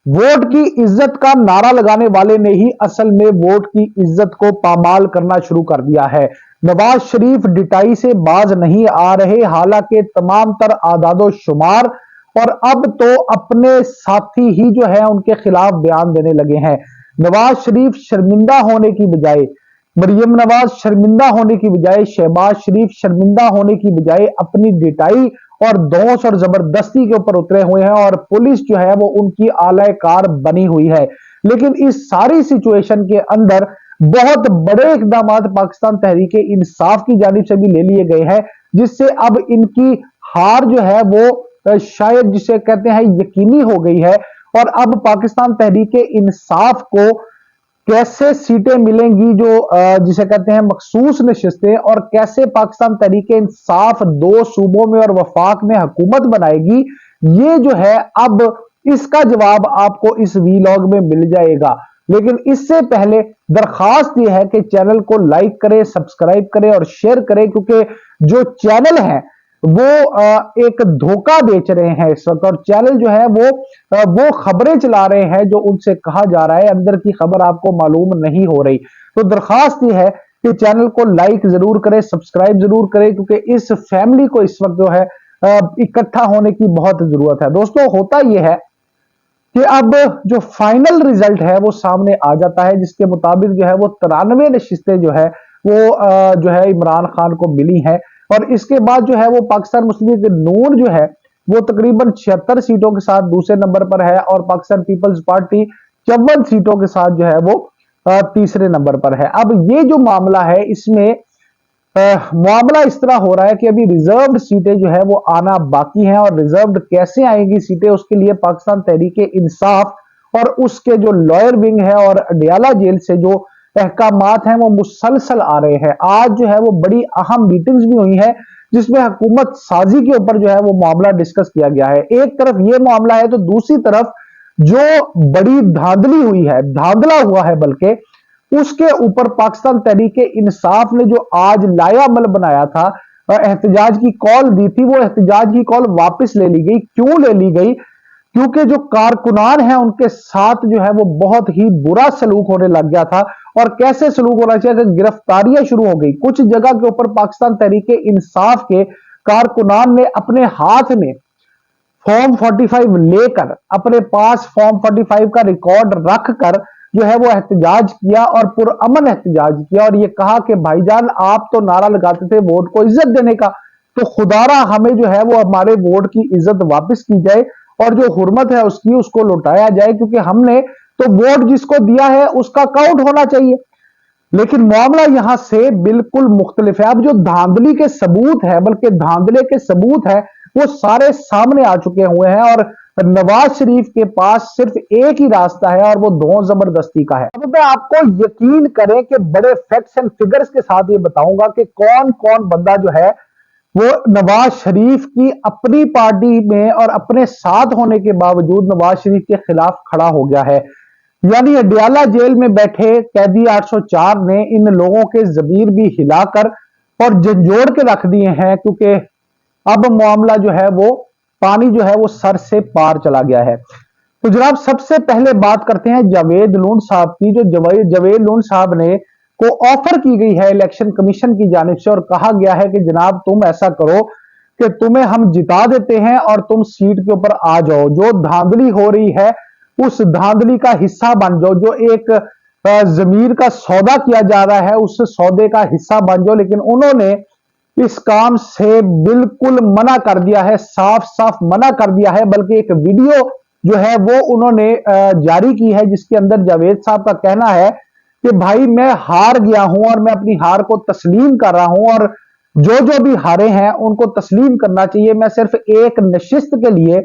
Vote की इज्जत का नारा लगाने वाले ने ही असल में वोट की इज्जत को पामाल करना शुरू कर दिया है। नवाज शरीफ डिटाई से बाज नहीं आ रहे, हालांकि तमाम तर आदादो शुमार और अब तो अपने साथी ही जो है उनके खिलाफ बयान देने लगे हैं। नवाज शरीफ शर्मिंदा होने की बजाय, मरियम नवाज शर्मिंदा होने की बजाय, शहबाज शरीफ शर्मिंदा होने की बजाय अपनी डिटाई और दोष और जबरदस्ती के ऊपर उतरे हुए हैं और पुलिस जो है वो उनकी आलाए कार बनी हुई है। लेकिन इस सारी सिचुएशन के अंदर बहुत बड़े इकदाम पाकिस्तान तहरीक इंसाफ की जानिब से भी ले लिए गए हैं, जिससे अब इनकी हार जो है वो शायद जिसे कहते हैं यकीनी हो गई है। और अब पाकिस्तान तहरीक इंसाफ को कैसे सीटें मिलेंगी जो जिसे कहते हैं मखसूस नशिस्तें, और कैसे पाकिस्तान तहरीक इंसाफ दो सूबों में और वफाक में हुकूमत बनाएगी, ये जो है अब इसका जवाब आपको इस वीलॉग में मिल जाएगा। लेकिन इससे पहले दरखास्त यह है कि चैनल को लाइक करें, सब्सक्राइब करें और शेयर करें, क्योंकि जो चैनल है वो एक धोखा बेच रहे हैं इस वक्त, और चैनल जो है वो खबरें चला रहे हैं जो उनसे कहा जा रहा है, अंदर की खबर आपको मालूम नहीं हो रही। तो दरखास्त ये है कि चैनल को लाइक जरूर करें, सब्सक्राइब जरूर करें, क्योंकि इस फैमिली को इस वक्त जो है इकट्ठा होने की बहुत जरूरत है। दोस्तों, होता यह है कि अब जो फाइनल रिजल्ट है वो सामने आ जाता है, जिसके मुताबिक जो है वो 93 नशिस्तें जो है वो जो है इमरान खान को मिली हैं। और इसके बाद जो है वो पाकिस्तान मुस्लिम लीग नून जो है वो तकरीबन 76 सीटों के साथ दूसरे नंबर पर है, और पाकिस्तान पीपल्स पार्टी 54 सीटों के साथ जो है वो तीसरे नंबर पर है। अब ये जो मामला है, इसमें मामला इस तरह हो रहा है कि अभी रिजर्व्ड सीटें जो है वो आना बाकी हैं, और रिजर्व्ड कैसे आएंगी सीटें, उसके लिए पाकिस्तान तहरीक इंसाफ और उसके जो लॉयर विंग है और अडयाला जेल से जो अहकामात हैं वो मुसलसल आ रहे हैं। आज जो है वो बड़ी अहम मीटिंग्स भी हुई है, जिसमें हुकूमत साजी के ऊपर जो है वो मामला डिस्कस किया गया है। एक तरफ ये मामला है तो दूसरी तरफ जो बड़ी धांधली हुई है, धांधला हुआ है बल्कि, उसके ऊपर पाकिस्तान तहरीक इंसाफ ने जो आज लायामल बनाया था, एहतजाज की कॉल दी थी, वो एहतजाज की कॉल वापस ले ली गई। क्यों ले ली गई? क्योंकि जो कारकुनान है उनके साथ जो है वो बहुत ही बुरा सलूक होने लग गया था। और कैसे सलूक होना चाहिए कि गिरफ्तारियां शुरू हो गई। कुछ जगह के ऊपर पाकिस्तान तहरीक इंसाफ के कारकुनान ने अपने हाथ में फॉर्म 45 लेकर, अपने पास फॉर्म 45 का रिकॉर्ड रखकर जो है वो एहतजाज किया और पुरअमन एहतजाज किया, और ये कहा कि भाईजान आप तो नारा लगाते थे वोट को इज्जत देने का, तो खुदारा हमें जो है वो हमारे वोट की इज्जत वापस की जाए और जो हुर्मत है उसकी उसको लौटाया जाए, क्योंकि हमने तो वोट जिसको दिया है उसका काउंट होना चाहिए। लेकिन मामला यहां से बिल्कुल मुख्तलिफ है। अब जो धांधली के सबूत है, बल्कि धांधले के सबूत है, वो सारे सामने आ चुके हुए हैं, और नवाज शरीफ के पास सिर्फ एक ही रास्ता है और वो दो जबरदस्ती का है। अब मैं आपको यकीन करें कि बड़े फैक्ट्स एंड फिगर्स के साथ ये बताऊंगा कि कौन कौन बंदा जो है वो नवाज शरीफ की अपनी पार्टी में और अपने साथ होने के बावजूद नवाज शरीफ के खिलाफ खड़ा हो गया है। यानी अडयाला जेल में बैठे कैदी 804 ने इन लोगों के जमीर भी हिलाकर और झंझोड़ के रख दिए हैं, क्योंकि अब मामला जो है वो पानी जो है वो सर से पार चला गया है। तो जनाब, सबसे पहले बात करते हैं जावेद लून साहब की। जो जावेद लून साहब ने को ऑफर की गई है इलेक्शन कमीशन की जानिब से, और कहा गया है कि जनाब तुम ऐसा करो कि तुम्हें हम जिता देते हैं और तुम सीट के ऊपर आ जाओ, जो धांधली हो रही है उस धांधली का हिस्सा बन जाओ, जो एक जमीर का सौदा किया जा रहा है उस सौदे का हिस्सा बन जाओ। लेकिन उन्होंने इस काम से बिल्कुल मना कर दिया है, साफ साफ मना कर दिया है। बल्कि एक वीडियो जो है वो उन्होंने जारी की है, जिसके अंदर जावेद साहब का कहना है कि भाई मैं हार गया हूं और मैं अपनी हार को तस्लीम कर रहा हूं, और जो जो भी हारे हैं उनको तस्लीम करना चाहिए। मैं सिर्फ एक नशिस्त के लिए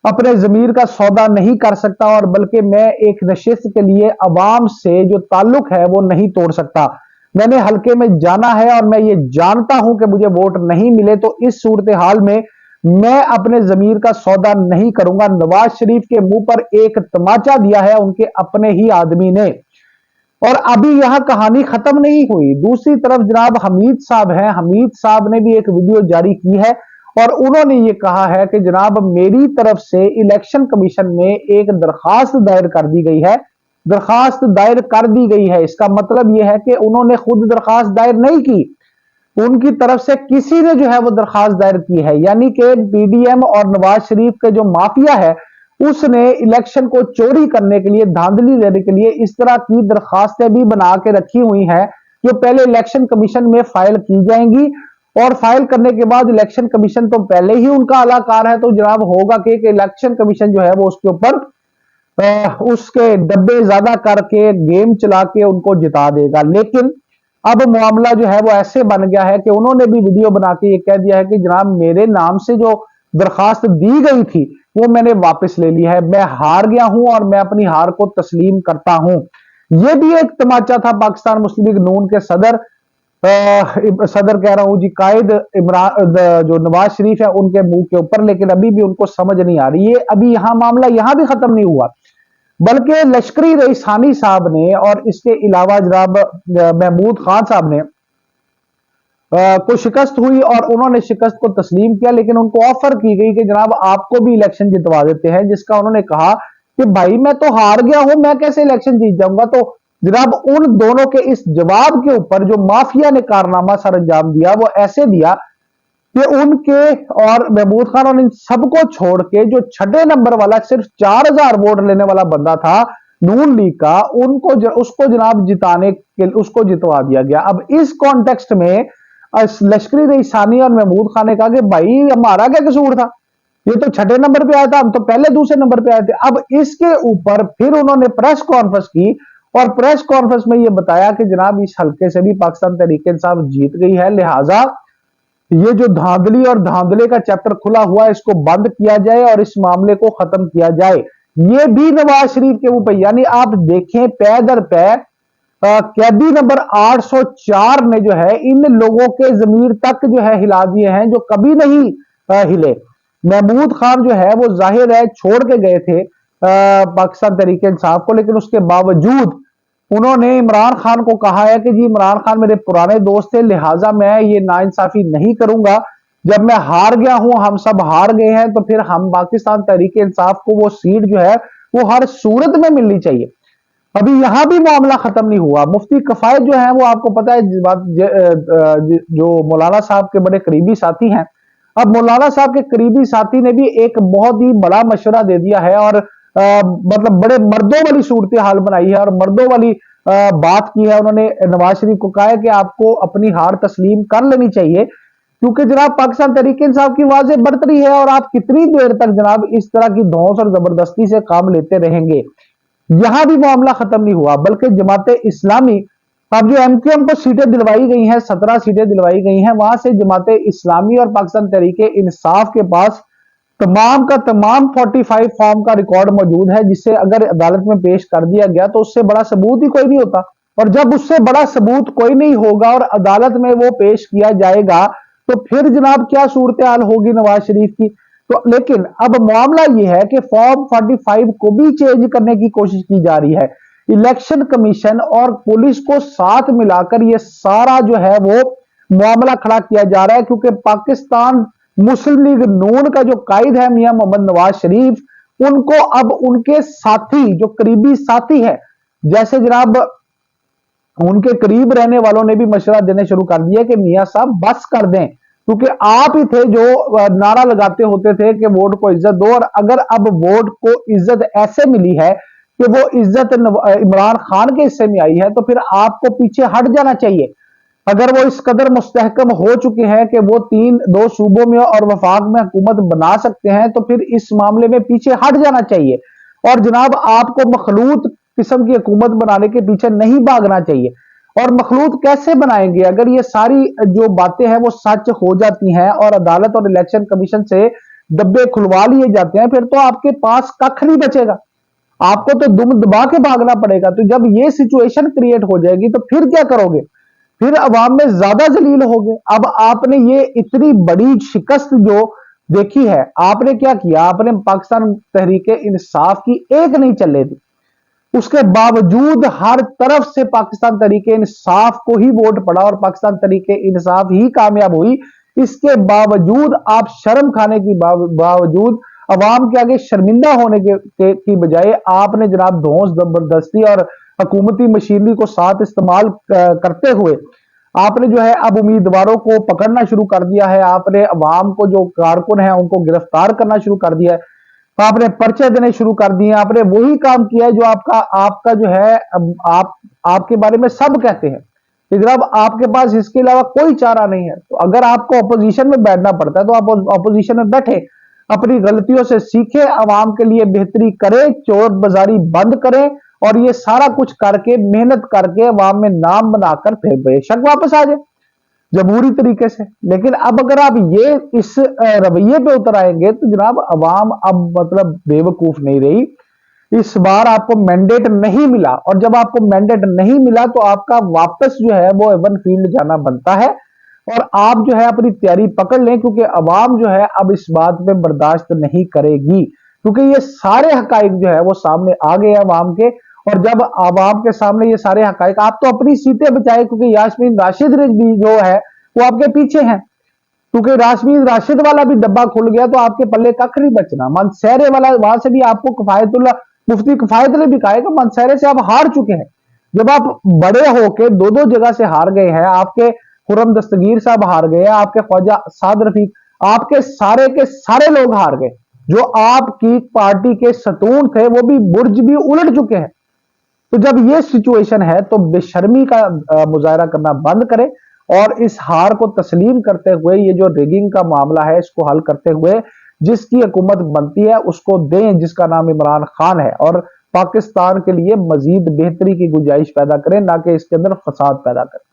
अपने जमीर का सौदा नहीं कर सकता, और बल्कि मैं एक नशिस्त के लिए अवाम से जो ताल्लुक है वो नहीं तोड़ सकता। मैंने हल्के में जाना है और मैं ये जानता हूं कि मुझे वोट नहीं मिले तो इस सूरत हाल में मैं अपने जमीर का सौदा नहीं करूंगा। नवाज शरीफ के मुंह पर एक तमाचा दिया है उनके अपने ही आदमी ने। और अभी यहां कहानी खत्म नहीं हुई। दूसरी तरफ जनाब हमीद साहब हैं, हमीद साहब ने भी एक वीडियो जारी की है और उन्होंने ये कहा है कि जनाब मेरी तरफ से इलेक्शन कमीशन में एक दरखास्त दायर कर दी गई है। दरखास्त दायर कर दी गई है, इसका मतलब यह है कि उन्होंने खुद दरखास्त दायर नहीं की, उनकी तरफ से किसी ने जो है वो दरखास्त दायर की है। यानी कि पीडीएम और नवाज शरीफ के जो माफिया है उसने इलेक्शन को चोरी करने के लिए, धांधली देने के लिए इस तरह की दरखास्तें भी बना के रखी हुई हैं जो पहले इलेक्शन कमीशन में फाइल की जाएंगी, और फाइल करने के बाद इलेक्शन कमीशन तो पहले ही उनका अलाकार है, तो जनाब होगा कि इलेक्शन कमीशन जो है वो उसके ऊपर उसके डब्बे ज्यादा करके गेम चला के उनको जिता देगा। लेकिन अब मामला जो है वो ऐसे बन गया है कि उन्होंने भी वीडियो बना के ये कह दिया है कि जनाब मेरे नाम से जो दरखास्त दी गई थी वो मैंने वापस ले ली है, मैं हार गया हूं और मैं अपनी हार को तस्लीम करता हूं। ये भी एक तमाचा था पाकिस्तान मुस्लिम लीग नून के सदर कह रहा हूं जी, कायद इमरान जो नवाज शरीफ है उनके मुंह के ऊपर, लेकिन अभी भी उनको समझ नहीं आ रही है। अभी यहां मामला यहां भी खत्म नहीं हुआ, बल्कि लश्करी रईस हानी साहब ने और इसके अलावा जनाब महमूद खान साहब ने को शिकस्त हुई और उन्होंने शिकस्त को तस्लीम किया, लेकिन उनको ऑफर की गई कि जनाब आपको भी इलेक्शन जितवा देते हैं, जिसका उन्होंने कहा कि भाई मैं तो हार गया हूं, मैं कैसे इलेक्शन जीत जाऊंगा। तो जनाब उन दोनों के इस जवाब के ऊपर जो माफिया ने कारनामा सर अंजाम दिया वो ऐसे दिया कि उनके और महमूद खान और इन सबको छोड़ के जो छठे नंबर वाला सिर्फ 4000 वोट लेने वाला बंदा था नून लीग का, उसको जनाब जिताने के उसको जितवा दिया गया। अब इस कॉन्टेक्स्ट में लश्करी रईसानी और महमूद खान ने कहा कि भाई हमारा क्या कसूर था, ये तो छठे नंबर पे आया था, हम तो पहले दूसरे नंबर पे आए थे। अब इसके ऊपर फिर उन्होंने प्रेस कॉन्फ्रेंस की और प्रेस कॉन्फ्रेंस में ये बताया कि जनाब इस हल्के से भी पाकिस्तान तहरीक इंसाफ जीत गई है, लिहाजा ये जो धांधली और धांधले का चैप्टर खुला हुआ है इसको बंद किया जाए और इस मामले को खत्म किया जाए। ये भी नवाज शरीफ के ऊपर, यानी आप देखें पै दर पै कैदी नंबर 804 ने जो है इन लोगों के जमीर तक जो है हिला दिए हैं जो कभी नहीं हिले। महमूद खान जो है वो जाहिर है छोड़ के गए थे पाकिस्तान तहरीक इंसाफ को, लेकिन उसके बावजूद उन्होंने इमरान खान को कहा है कि जी इमरान खान मेरे पुराने दोस्त थे, लिहाजा मैं ये नाइंसाफी नहीं करूंगा, जब मैं हार गया हूं, हम सब हार गए हैं, तो फिर हम पाकिस्तान तहरीक इंसाफ को वो सीट जो है वो हर सूरत में मिलनी चाहिए। अभी यहां भी मामला खत्म नहीं हुआ। मुफ्ती कफायत जो है वो आपको पता है जो मौलाना साहब के बड़े करीबी साथी हैं, अब मौलाना साहब के करीबी साथी ने भी एक बहुत ही बड़ा मशवरा दे दिया है और मतलब बड़े मर्दों वाली सूरत हाल बनाई है और मर्दों वाली बात की है। उन्होंने नवाज शरीफ को कहा है कि आपको अपनी हार तस्लीम कर लेनी चाहिए, क्योंकि जनाब पाकिस्तान तहरीक इंसाफ की वाज़ेह बढ़तरी है और आप कितनी देर तक जनाब इस तरह की धौंस और जबरदस्ती से काम लेते रहेंगे। यहां भी मामला खत्म नहीं हुआ, बल्कि जमात इस्लामी, अब जो एमक्यूएम को सीटें दिलवाई गई हैं, 17 सीटें दिलवाई गई हैं, वहां से जमात इस्लामी और पाकिस्तान तहरीक इंसाफ के पास तमाम का तमाम 45 फॉर्म का रिकॉर्ड मौजूद है, जिसे अगर अदालत में पेश कर दिया गया तो उससे बड़ा सबूत ही कोई नहीं होता। और जब उससे बड़ा सबूत कोई नहीं होगा और अदालत में वो पेश किया जाएगा तो फिर जनाब क्या सूरत हाल होगी नवाज शरीफ की। तो लेकिन अब मामला यह है कि फॉर्म 45 को भी चेंज करने की कोशिश की जा रही है। इलेक्शन कमीशन और पुलिस को साथ मिलाकर यह सारा जो है वो मामला खड़ा किया जा रहा है, क्योंकि पाकिस्तान मुस्लिम लीग नून का जो कायद है मियां मोहम्मद नवाज शरीफ, उनको अब उनके साथी जो करीबी साथी है, जैसे जनाब उनके करीब रहने वालों ने भी मशवरा देने शुरू कर दिया कि मियां साहब बस कर दें, क्योंकि आप ही थे जो नारा लगाते होते थे कि वोट को इज्जत दो। और अगर अब वोट को इज्जत ऐसे मिली है कि वो इज्जत इमरान खान के हिस्से में आई है, तो फिर आपको पीछे हट जाना चाहिए। अगर वो इस कदर मुस्तहकम हो चुके हैं कि वो दो सूबों में और वफाक में हुकूमत बना सकते हैं, तो फिर इस मामले में पीछे हट जाना चाहिए और जनाब आपको मखलूत किस्म की हुकूमत बनाने के पीछे नहीं भागना चाहिए। और मखलूत कैसे बनाएंगे अगर ये सारी जो बातें हैं वो सच हो जाती हैं और अदालत और इलेक्शन कमीशन से डब्बे खुलवा लिए जाते हैं, फिर तो आपके पास कख नहीं बचेगा, आपको तो दुम दबा के भागना पड़ेगा। तो जब ये सिचुएशन क्रिएट हो जाएगी तो फिर क्या करोगे, फिर अवाम में ज्यादा जलील हो गए। अब आपने ये इतनी बड़ी शिकस्त जो देखी है, आपने क्या किया, आपने पाकिस्तान तहरीक इंसाफ की एक नहीं चले दी, उसके बावजूद हर तरफ से पाकिस्तान तहरीक इंसाफ को ही वोट पड़ा और पाकिस्तान तहरीक इंसाफ ही कामयाब हुई। इसके बावजूद आप शर्म खाने की बावजूद अवाम के आगे शर्मिंदा होने की बजाय आपने जनाब धौंस जबरदस्ती और हुकूमती मशीनरी को साथ इस्तेमाल करते हुए आपने जो है अब उम्मीदवारों को पकड़ना शुरू कर दिया है। आपने अवाम को जो कारकुन है उनको गिरफ्तार करना शुरू कर दिया है। आपने पर्चे देने शुरू कर दिए। आपने वही काम किया है जो आपका आपका जो है आपके बारे में सब कहते हैं कि जनाब आपके पास इसके अलावा कोई चारा नहीं है। तो अगर आपको अपोजिशन में बैठना पड़ता है तो आप अपोजिशन में बैठे, अपनी गलतियों से सीखे, अवाम के लिए बेहतरी करें, चोर बाजारी बंद करें और ये सारा कुछ करके मेहनत करके अवाम में नाम बनाकर फिर बेशक वापस आ जाए जमहूरी तरीके से। लेकिन अब अगर आप ये इस रवैये पे उतर आएंगे तो जनाब अवाम अब मतलब बेवकूफ नहीं रही। इस बार आपको मैंडेट नहीं मिला और जब आपको मैंडेट नहीं मिला तो आपका वापस जो है वो एवन फील्ड जाना बनता है और आप जो है अपनी तैयारी पकड़ लें, क्योंकि अवाम जो है अब इस बात पे बर्दाश्त नहीं करेगी, क्योंकि ये सारे हकाइक जो है वो सामने आ गए अवाम के। और जब अवाम के सामने ये सारे हकाइक, आप तो अपनी सीटें बचाए क्योंकि यास्मीन राशिद भी जो है वो आपके पीछे हैं, क्योंकि यास्मीन राशिद वाला भी डब्बा खुल गया तो आपके पल्ले कख नहीं बचना। मनसहरे वाला वहां से भी आपको किफायतुल्लाह मुफ्ती किफायत ने भी कहा है कि मनसहरे से आप हार चुके हैं। जब आप बड़े होके दो दो जगह से हार गए हैं, आपके खुर्रम दस्तगीर साहब हार गए, आपके ख्वाजा साद रफीक, आपके सारे के सारे लोग हार गए जो आपकी पार्टी के सतून थे, वो भी बुर्ज भी उलट चुके हैं। तो जब ये सिचुएशन है तो बेशर्मी का मुजाहरा करना बंद करें और इस हार को तस्लीम करते हुए ये जो रिगिंग का मामला है इसको हल करते हुए जिसकी हुकूमत बनती है उसको दें, जिसका नाम इमरान खान है, और पाकिस्तान के लिए मजीद बेहतरी की गुंजाइश पैदा करें, ना कि इसके अंदर फसाद पैदा करें।